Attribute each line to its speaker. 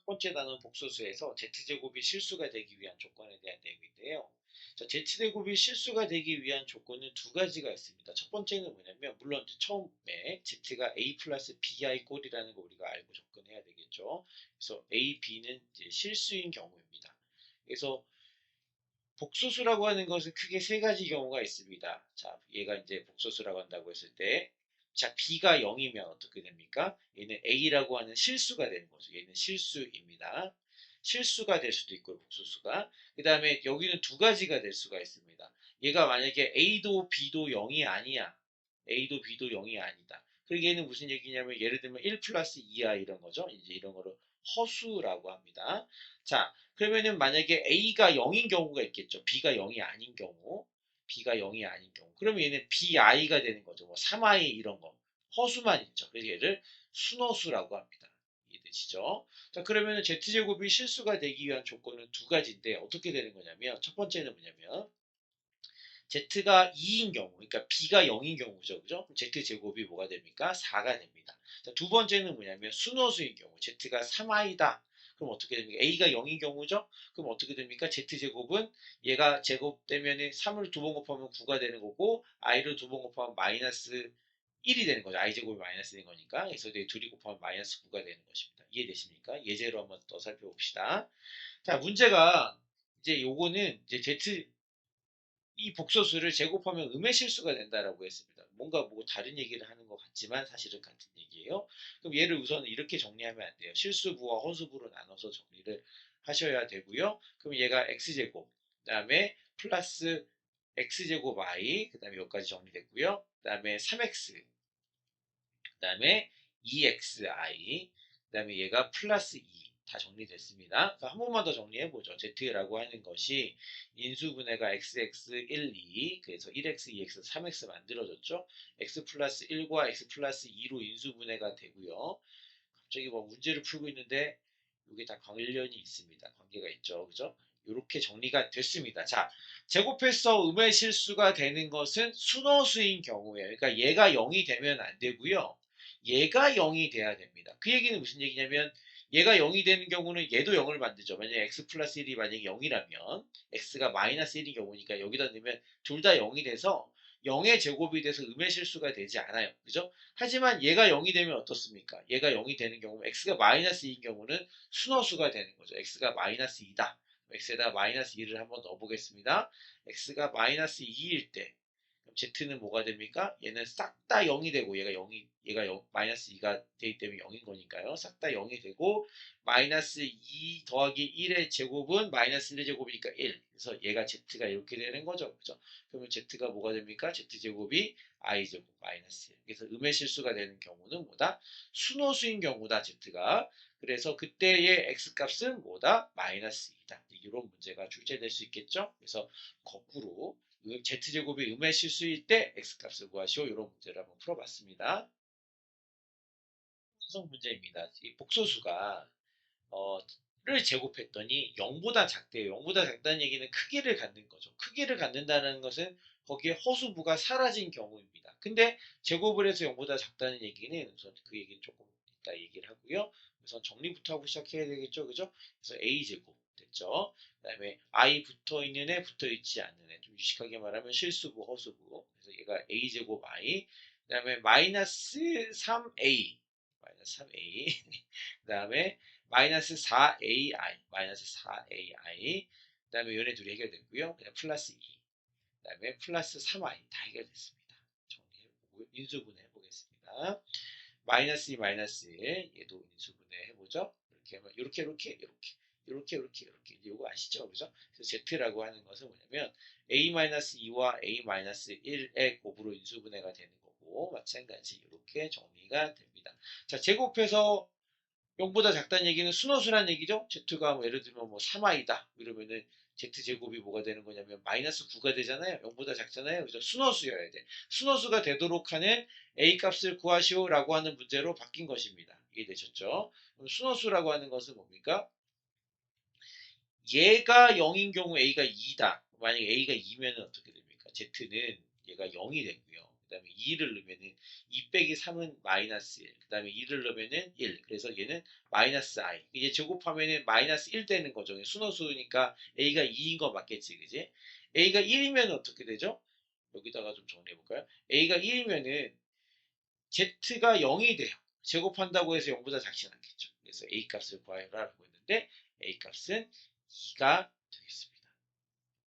Speaker 1: 첫 번째 단원 복소수에서 z제곱이 실수가 되기 위한 조건에 대한 내용인데요. 자, z제곱이 실수가 되기 위한 조건은 두 가지가 있습니다. 첫 번째는 뭐냐면 물론 처음에 z가 a 플러스 bi 꼴이라는 거 우리가 알고 접근해야 되겠죠. 그래서 a, b는 이제 실수인 경우입니다. 그래서 복소수라고 하는 것은 크게 세 가지 경우가 있습니다. 자, 얘가 이제 복소수라고 한다고 했을 때, 자, b가 0이면 어떻게 됩니까? 얘는 a라고 하는 실수가 되는 거죠. 얘는 실수입니다. 실수가 될 수도 있고요, 복소수가. 그 다음에 여기는 두 가지가 될 수가 있습니다. 얘가 만약에 a도 b도 0이 아니야. a도 b도 0이 아니다. 그리고 얘는 무슨 얘기냐면 예를 들면 1 플러스 2야 이런 거죠. 이제 이런 거를 허수라고 합니다. 자, 그러면은 만약에 A가 0인 경우가 있겠죠. B가 0이 아닌 경우. B가 0이 아닌 경우. 그러면 얘는 BI가 되는 거죠. 뭐 3I 이런 거. 허수만 있죠. 그래서 얘를 순허수라고 합니다. 이해되시죠? 자, 그러면은 Z제곱이 실수가 되기 위한 조건은 두 가지인데 어떻게 되는 거냐면 첫 번째는 뭐냐면 Z가 2인 경우, 그러니까 B가 0인 경우죠. 그죠? 그럼 Z제곱이 뭐가 됩니까? 4가 됩니다. 자, 두 번째는 뭐냐면 순호수인 경우, Z가 3i다. 그럼 어떻게 됩니까? A가 0인 경우죠? 그럼 어떻게 됩니까? Z제곱은 얘가 제곱되면 3을 두 번 곱하면 9가 되는 거고, i를 두 번 곱하면 마이너스 1이 되는 거죠. i제곱이 마이너스 된 거니까. 그래서 둘이 곱하면 마이너스 9가 되는 것입니다. 이해되십니까? 예제로 한번 더 살펴봅시다. 자, 문제가 이제 요거는 이제 Z 이 복소수를 제곱하면 음의 실수가 된다라고 했습니다. 뭔가 뭐 다른 얘기를 하는 것 같지만 사실은 같은 얘기예요. 그럼 얘를 우선 이렇게 정리하면 안 돼요. 실수부와 허수부로 나눠서 정리를 하셔야 되고요. 그럼 얘가 x제곱, 그 다음에 플러스 x제곱 y, 그 다음에 여기까지 정리됐고요. 그 다음에 3x, 그 다음에 2xi, 그 다음에 얘가 플러스 2. 다 정리됐습니다. 한 번만 더 정리해보죠. z라고 하는 것이 인수분해가 xx 1, 2, 그래서 1x, 2x, 3x 만들어졌죠. x 플러스 1과 x 플러스 2로 인수분해가 되고요. 갑자기 뭐 문제를 풀고 있는데 이게 다 관련이 있습니다. 관계가 있죠. 그죠? 이렇게 정리가 됐습니다. 자, 제곱해서 음의 실수가 되는 것은 순호수인 경우에요. 그러니까 얘가 0이 되면 안 되고요. 얘가 0이 돼야 됩니다. 그 얘기는 무슨 얘기냐면 얘가 0이 되는 경우는 얘도 0을 만들죠. 만약에 x 플러스 1이 만약에 0이라면 x가 마이너스 1인 경우니까 여기다 넣으면 둘 다 0이 돼서 0의 제곱이 돼서 음의 실수가 되지 않아요. 그죠? 하지만 얘가 0이 되면 어떻습니까? 얘가 0이 되는 경우는 x가 마이너스 2인 경우는 순허수가 되는 거죠. x가 마이너스 2다. x에다 마이너스 2를 한번 넣어보겠습니다. x가 마이너스 2일 때 그럼 z는 뭐가 됩니까? 얘는 싹 다 0이 되고 얘가 마이너스 2가 되기 때문에 0인 거니까요. 싹 다 0이 되고 마이너스 2 더하기 1의 제곱은 마이너스 1의 제곱이니까 1. 그래서 얘가 z가 이렇게 되는 거죠. 그죠? 그러면 z가 뭐가 됩니까? z제곱이 i제곱 마이너스 1. 그래서 음의 실수가 되는 경우는 뭐다? 순호수인 경우다, z가. 그래서 그때의 x값은 뭐다? 마이너스 2다. 이런 문제가 출제될 수 있겠죠? 그래서 거꾸로 z제곱이 음의 실수일 때 x값을 구하시오. 이런 문제를 한번 풀어봤습니다. 분석 문제입니다. 이 복소수가 를 제곱했더니 0보다 작대요. 0보다 작다는 얘기는 크기를 갖는 거죠. 크기를 갖는다는 것은 거기에 허수부가 사라진 경우입니다. 근데 제곱을 해서 0보다 작다는 얘기는 우선 그 얘기는 조금 이따 얘기를 하고요. 우선 정리부터 하고 시작해야 되겠죠. 그죠? 그래서 a제곱 됐죠. 그 다음에 i 붙어 있는 애, 붙어 있지 않는 애. 좀 유식하게 말하면 실수부, 허수부. 그래서 얘가 a제곱 i. 그 다음에 마이너스 3a. 마이너스 3a. 그 다음에 마이너스 4ai, 마이너스 4ai, 그 다음에 얘네 둘이 해결됐고요. 그냥 플러스 2, 그 다음에 플러스 3i 다 해결됐습니다. 정리해보고 인수분해 해보겠습니다. 마이너스 2, 마이너스 1, 얘도 인수분해 해보죠. 이렇게 하면 이렇게 이거 아시죠? 그죠? 그래서 z라고 하는 것은 뭐냐면 a-2와 a-1의 곱으로 인수분해가 되는 거고 마찬가지 이렇게 정리가 됩니다. 자, 제곱해서 0보다 작다는 얘기는 순호수란 얘기죠. z가 뭐 예를 들면 뭐 3i다 이러면은 z제곱이 뭐가 되는 거냐면 마이너스 9가 되잖아요. 0보다 작잖아요. 그래서 순호수여야 돼. 순호수가 되도록 하는 a 값을 구하시오라고 하는 문제로 바뀐 것입니다. 이해되셨죠? 그럼 순호수라고 하는 것은 뭡니까? 얘가 0인 경우 a가 2다. 만약에 a가 2면 어떻게 됩니까? z는 얘가 0이 되고요. 그 다음에 2를 넣으면은 2 빼기 3은 마이너스 1, 그 다음에 2를 넣으면은 1, 그래서 얘는 마이너스 i. 이제 제곱하면은 마이너스 1 되는 거죠. 순호수니까 a가 2인 거 맞겠지, 그지? a가 1이면 어떻게 되죠? 여기다가 좀 정리해볼까요? a가 1이면은 z가 0이 돼요. 제곱한다고 해서 0보다 작진 않겠죠. 그래서 a 값을 구하라라고 했는데 a 값은 2가 되겠습니다.